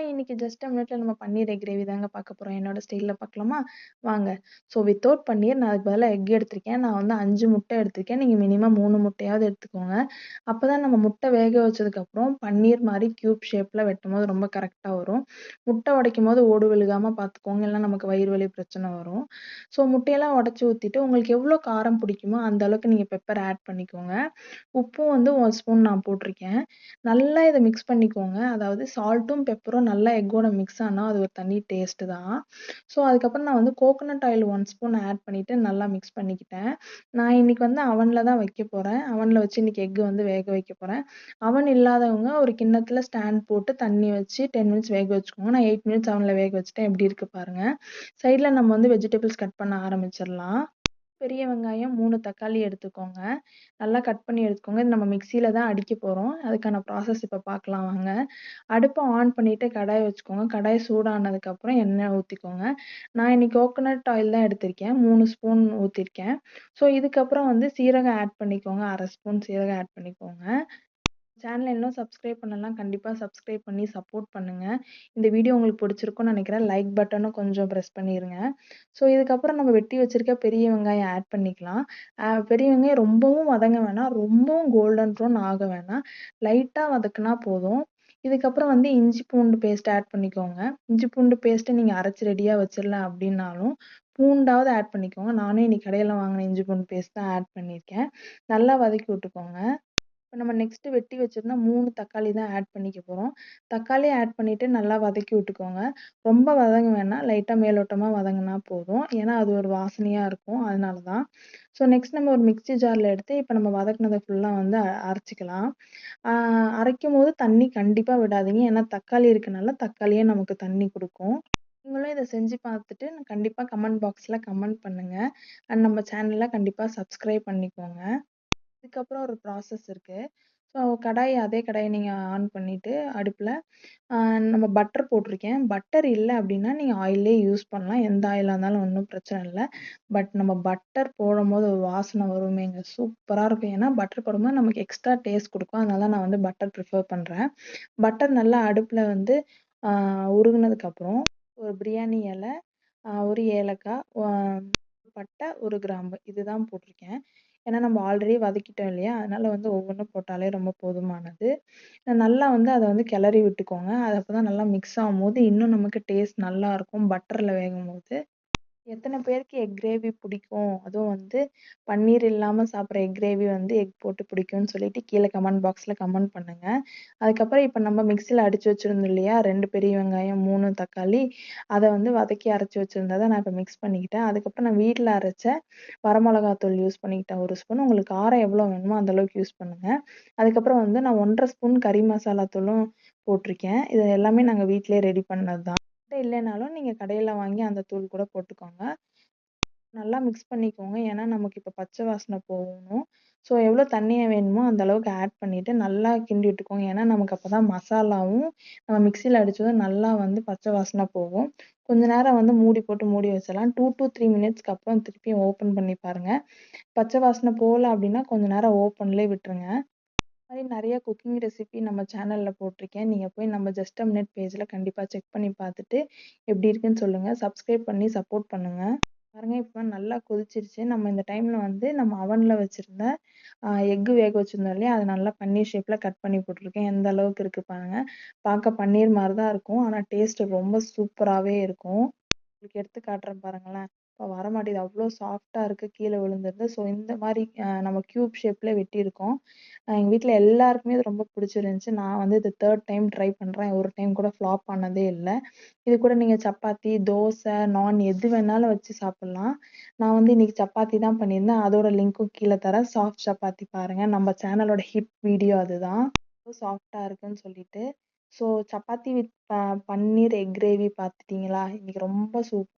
இன்னைக்கு just a மினிட்ல நம்ம பன்னீர் எக் கிரேவி தாங்க பார்க்க போறோம். என்னோட ஸ்டைல்ல பார்க்கலாமா? வாங்க. வித்தவுட் பன்னீர் நான் அதுக்கு பதிலா எக் எடுத்திருக்கேன். நான் வந்து 5 முட்டை எடுத்திருக்கேன். நீங்க மினிமம் 3 முட்டையாவது எடுத்துக்கோங்க. அப்பதான் நம்ம முட்டை வேக வச்சதுக்கப்புறம் பன்னீர் மாரி கியூப் ஷேப்ல வெட்டும்போது ரொம்ப கரெக்ட்டா வரும். முட்டை உடைக்கும்போது ஓடு விழுகாம பார்த்துக்கோங்க. இல்லன்னா நமக்கு வயிறு வலி பிரச்சனை வரும். முட்டையெல்லாம் உடைச்சு ஊத்திட்டு உங்களுக்கு எவ்வளோ காரம் பிடிக்குமோ அந்த அளவுக்கு நீங்க பெப்பர் ஆட் பண்ணிக்கோங்க. உப்பும் வந்து 1 ஸ்பூன் நான் போட்டிருக்கேன். நல்லா இத மிக்ஸ் பண்ணிக்கோங்க. அதாவது சால்ட்டும், பெப்பரும் நல்லா எக்கோட மிக்ஸ் ஆனா அது ஒரு தனி டேஸ்ட் தான். அதுக்கப்புறம் நான் வந்து கோகனட் ஆயில் 1 ஸ்பூன் ஆட் பண்ணிட்டு நல்லா மிக்ஸ் பண்ணிக்கிட்டேன். நான் இன்னைக்கு வந்து அவன்ல தான் வைக்க போறேன். அவன்ல வச்சு இன்னைக்கு எக் வந்து வேக வைக்க போறேன். அவன் இல்லாதவங்க ஒரு கிண்ணத்துல ஸ்டாண்ட் போட்டு தண்ணி வச்சு 10 மினிட்ஸ் வேக வச்சுக்கோங்க. நான் 8 மினிட்ஸ் அவன்ல வேக வச்சுட்டேன். எப்படி இருக்கு பாருங்க. சைடுல நம்ம வந்து வெஜிடபிள்ஸ் கட் பண்ண ஆரம்பிச்சிடலாம். பெரிய வெங்காயம், 3 தக்காளி எடுத்துக்கோங்க. நல்லா கட் பண்ணி எடுத்துக்கோங்க. இது நம்ம மிக்ஸியில தான் அடிக்க போறோம். அதுக்கான ப்ராசஸ் இப்ப பார்க்கலாம் வாங்க. அடுப்ப ஆன் பண்ணிட்டு கடாய் வச்சுக்கோங்க. கடாய் சூடானதுக்கப்புறம் எண்ணெய் ஊத்திக்கோங்க. நான் இன்னைக்கு கோகனட் ஆயில் தான் எடுத்திருக்கேன். 3 ஸ்பூன் ஊத்திருக்கேன். இதுக்கப்புறம் வந்து சீரகம் ஆட் பண்ணிக்கோங்க. 1/2 ஸ்பூன் சீரகம் ஆட் பண்ணிக்கோங்க. சேனல இன்னும் சப்ஸ்கிரைப் பண்ணலனா கண்டிப்பா சப்ஸ்கிரைப் பண்ணி சப்போர்ட் பண்ணுங்க. இந்த வீடியோ உங்களுக்கு பிடிச்சிருக்கும்னு நினைக்கிறேன். லைக் பட்டனும் கொஞ்சம் பிரஸ் பண்ணிருங்க. இதுக்கப்புறம் நம்ம வெட்டி வச்சிருக்க பெரிய வெங்காயம் ஆட் பண்ணிக்கலாம். பெரிய வெங்காயம் ரொம்பவும் வதங்க வேணாம். ரொம்பவும் கோல்டன் ப்ரவுன் ஆக வேணாம். லைட்டா வதக்குனா போதும். இதுக்கப்புறம் வந்து இஞ்சி பூண்டு பேஸ்ட் ஆட் பண்ணிக்கோங்க. இஞ்சி பூண்டு பேஸ்ட்ட நீங்க அரைச்சு ரெடியா வச்சிரல அப்படின்னாலும், பூண்டாவது ஆட் பண்ணிக்கோங்க. நானும் இன்னைக்கு கடையில வாங்குன இஞ்சி பூண்டு பேஸ்ட் தான் ஆட் பண்ணியிருக்கேன். நல்லா வதக்கி விட்டுக்கோங்க. இப்ப நம்ம நெக்ஸ்ட் வெட்டி வச்சிருந்தா 3 தக்காளி தான் ஆட் பண்ணிக்க போறோம். தக்காளி ஆட் பண்ணிட்டு நல்லா வதக்கி விட்டுக்கோங்க. ரொம்ப வதங்க வேணாம். லைட்டா மேலோட்டமா வதங்குனா போதும். ஏன்னா அது ஒரு வாசனையா இருக்கும். அதனால தான். நெக்ஸ்ட் நம்ம ஒரு மிக்ஸி ஜார்ல எடுத்து இப்ப நம்ம வதக்குனத ஃபுல்லா வந்து அரைச்சுக்கலாம். ஆ அரைக்கும்போது தண்ணி கண்டிப்பா விடாதீங்க. ஏன்னா தக்காளி இருக்கனால தக்காளியே நமக்கு தண்ணி குடுக்கும். நீங்களும் இத செஞ்சு பார்த்துட்டு கண்டிப்பா கமெண்ட் பாக்ஸ்ல கமெண்ட் பண்ணுங்க. அண்ட் நம்ம சேனல கண்டிப்பா சப்ஸ்கிரைப் பண்ணிக்கோங்க. இதுக்கப்புறம் ஒரு ப்ராசஸ் இருக்கு. அதே கடாய நீங்க ஆன் பண்ணிட்டு அடுப்புல அ நம்ம பட்டர் போட்டிருக்கேன். பட்டர் இல்ல அப்டின்னா, நீங்க ஆயிலே யூஸ் பண்ணலாம். எந்த ஆயிலா இருந்தாலும் ஒண்ணும் பிரச்சனை இல்ல. பட் நம்ம பட்டர் போடும்போது ஒரு வாசனை வருமேங்க. சூப்பரா இருக்கும். ஏன்னா பட்டர் போடும்போது நமக்கு எக்ஸ்ட்ரா டேஸ்ட் குடுக்கும். அதனால தான் நான் வந்து பட்டர் ப்ரிஃபர் பண்றேன். பட்டர் நல்லா அடுப்புல வந்து அ உருகுனதுக்கப்புறம் ஒரு பிரியாணி இல, 1 ஏலக்காய், பட்டை, 1 கிராம்பு இதுதான் போட்டிருக்கேன். ஏன்னா நம்ம ஆல்ரெடி வதக்கிட்டோம் இல்லையா? அதனால வந்து ஒவ்வொன்னும் போட்டாலே ரொம்ப போதுமானது. நல்லா வந்து அத வந்து கிளறி விட்டுக்கோங்க. அது அப்பதான் நல்லா மிக்ஸ் ஆகும்போது, இன்னும் நமக்கு டேஸ்ட் நல்லாருக்கும். பட்டர்ல வேகும்போது. எத்தன பேருக்கு எக் கிரேவி பிடிக்கும்? அதுவும் வந்து பன்னீர் இல்லாம சாப்பிடுற எக் கிரேவி வந்து எக் போட்டு பிடிக்கும்னு சொல்லிட்டு கீழ கமெண்ட் பாக்ஸ்ல கமெண்ட் பண்ணுங்க. அதுக்கப்புறம் இப்ப நம்ம மிக்ஸில அடிச்சு வச்சிருந்தோம் இல்லையா? 2 பெரிய வெங்காயம், 3 தக்காளி அத வந்து வதக்கி அரைச்சு வச்சிருந்தத நான் இப்ப மிக்ஸ் பண்ணிக்கிட்டேன். அதுக்கப்புறம் நான் வீட்ல அரைச்ச வரமிளகாத்தூள் யூஸ் பண்ணிக்கிட்டேன் 1 ஸ்பூன். உங்களுக்கு காரம் எவ்வளோ வேணுமோ அந்த அளவுக்கு யூஸ் பண்ணுங்க. அதுக்கப்புறம் வந்து நான் 1 1/2 ஸ்பூன் கறி மசாலா தூளும் போட்டிருக்கேன். இது எல்லாமே நாங்க வீட்லயே ரெடி பண்ணது தான். இல்லனாலும் நீங்க கடையில வாங்கி அந்த தூள் கூட போட்டுக்கோங்க. நல்லா மிக்ஸ் பண்ணிக்கோங்க. ஏன்னா, நமக்கு இப்ப பச்சை வாசனை போகணும். எவ்வளோ தண்ணிய வேணுமோ அந்த அளவுக்கு ஆட் பண்ணிட்டு நல்லா கிண்டி விட்டுக்கோங்க. ஏன்னா, நமக்கு அப்பதான் மசாலாவும் நம்ம மிக்ஸில அடிச்சதும் நல்லா வந்து பச்சை வாசனை போகும். கொஞ்ச நேரம் வந்து மூடி போட்டு மூடி வச்சிடலாம். 2 to 3 மினிட்ஸ்க்கு அப்புறம் திருப்பியும் ஓப்பன் பண்ணி பாருங்க. பச்சை வாசனை போகல அப்படின்னா, கொஞ்ச நேரம் ஓப்பன்லயே விட்டுருங்க. இந்த மாரி நெறைய குக்கிங் ரெசிபி நம்ம சேனல்ல போட்டிருக்கேன். நீங்க போய் நம்ம ஜஸ்ட் a மினிட் பேஜ்ல கண்டிப்பா செக் பண்ணி பார்த்துட்டு, எப்படி இருக்குன்னு சொல்லுங்க. சப்ஸ்கிரைப் பண்ணி சப்போர்ட் பண்ணுங்க. பாருங்க இப்ப நல்லா கொதிச்சிருச்சு. நம்ம இந்த டைம்ல வந்து நம்ம அவன்ல வச்சிருந்த எக் வேக வச்சிருந்தோம் இல்லையா? அத நல்லா பன்னீர் ஷேப்ல கட் பண்ணி போட்டுருக்கேன். எந்த அளவுக்கு இருக்கு பாருங்க. பார்க்க பன்னீர் மாரி தான் இருக்கும். ஆனா டேஸ்ட் ரொம்ப சூப்பராவே இருக்கும். உங்களுக்கு எடுத்து காட்டுறேன் பாருங்களேன். வரமாட்டேங்குது. அவ்ளோ சாஃப்ட்டா இருக்கு. கீழ விழுந்துருது. இந்த மாரி நம்ம கியூப் ஷேப்ல வெட்டியிருக்கோம். எங்க வீட்ல எல்லாருக்குமே இது ரொம்ப பிடிச்சிருந்துச்சு. நான் வந்து இது 3 டைம் ட்ரை பண்றேன். ஒரு டைம் கூட ஃப்ளாப் ஆனதே இல்ல. இது கூட நீங்க சப்பாத்தி, தோசை, நான் எது வேணாலும் வச்சு சாப்பிடலாம். நான் வந்து இன்னைக்கு சப்பாத்தி தான் பண்ணியிருந்தேன். அதோட லிங்க்கும் கீழ தரேன். சாஃப்ட் சப்பாத்தி பாருங்க. நம்ம சேனலோட ஹிட் வீடியோ அதுதான். சாஃப்ட்டா இருக்குன்னு சொல்லிட்டு. Chapati with paneer egg gravy பார்த்துட்டீங்களா? இன்னைக்கு ரொம்ப